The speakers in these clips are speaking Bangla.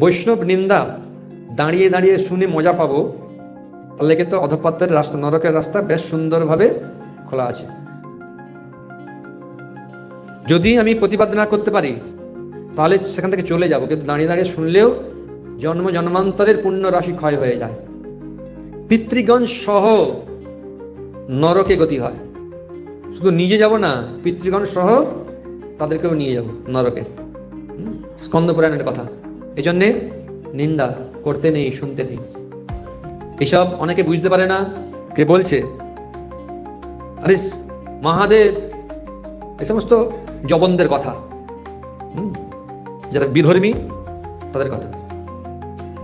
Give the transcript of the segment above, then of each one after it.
বৈষ্ণব নিন্দা দাঁড়িয়ে দাঁড়িয়ে শুনে মজা পাবো, তাহলে কিন্তু অধঃপতনের রাস্তা, নরকের রাস্তা বেশ সুন্দরভাবে খোলা আছে। যদি আমি প্রতিবাদ না করতে পারি তাহলে সেখান থেকে চলে যাব, কিন্তু দাঁড়িয়ে দাঁড়িয়ে শুনলেও জন্ম জন্মান্তরের পুণ্য রাশি ক্ষয় হয়ে যায়। পিতৃগণ সহ নরকে গতি হয়। শুধু নিজে যাব না, পিতৃগণ সহ তাদেরকেও নিয়ে যাব নরকে। স্কন্দ পুরাণের কথা। এই জন্যে নিন্দা করতে নেই, শুনতে নেই। এসব অনেকে বুঝতে পারে না। কে বলছে? আরে মহাদেব, এই সমস্ত জবনদের কথা, যারা বিধর্মী তাদের কথা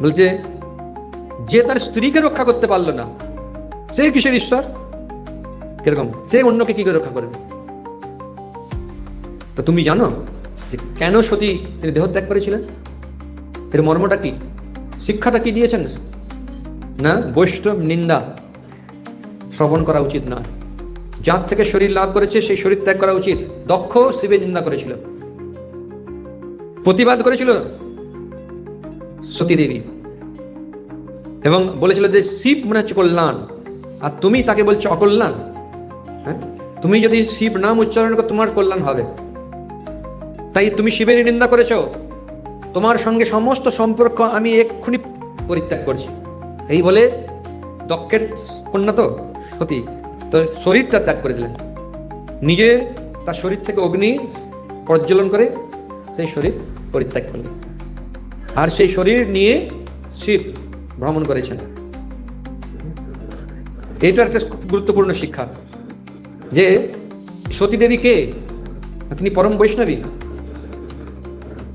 বলছে। যে তার স্ত্রীকে রক্ষা করতে পারলো না, সে কিসের ঈশ্বর? কিরকম সে অন্যকে কি করে রক্ষা করবে? তো তুমি জানো যে কেন সতী তিনি দেহত্যাগ করেছিলেন? এর মর্মটা কি, শিক্ষাটা কি দিয়েছেন? না, বৈষ্ণব নিন্দা শ্রবণ করা উচিত নয়। যার থেকে শরীর লাভ করেছে সেই শরীর ত্যাগ করা উচিত। দক্ষ শিবের নিন্দা করেছিল, প্রতিবাদ করেছিল সতী দেবী, এবং বলেছিল যে শিব মনে হচ্ছে কল্যাণ, আর তুমি তাকে বলছো অকল্যাণ। হ্যাঁ, তুমি যদি শিব নাম উচ্চারণ করো তোমার কল্যাণ হবে, তাই তুমি শিবের নিন্দা করেছো। তোমার সঙ্গে সমস্ত সম্পর্ক আমি এক্ষুনি পরিত্যাগ করছি। এই বলে দক্ষের কন্যা তো সতী, তো শরীরটা ত্যাগ করে দিলেন। নিজে তার শরীর থেকে অগ্নি প্রজ্বলন করে সেই শরীর পরিত্যাগ করলেন, আর সেই শরীর নিয়ে শিব ভ্রমণ করেছেন। এটা একটা গুরুত্বপূর্ণ শিক্ষা যে সতী দেবী কে? তিনি পরম বৈষ্ণবী।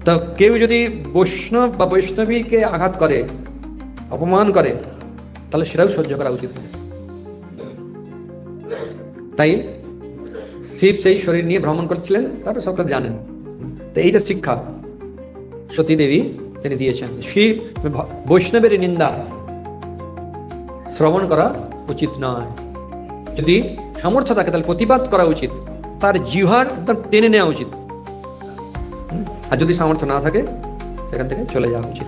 তো কেউ যদি বৈষ্ণব বা বৈষ্ণবীকে আঘাত করে, অপমান করে, তাহলে সেটাও সহ্য করা উচিত। তাই শিব সেই শরীর নিয়ে ভ্রমণ করছিলেন, তারা সকলে জানেন। তো এইটা শিক্ষা সতী দেবী তিনি দিয়েছেন। শিব বৈষ্ণবের নিন্দা শ্রবণ করা উচিত নয়। যদি সামর্থ্য থাকে তাহলে প্রতিবাদ করা উচিত, তার জিহ্বার একদম টেনে নেওয়া উচিত। আর যদি সামর্থ্য না থাকে সেখান থেকে চলে যাওয়া উচিত।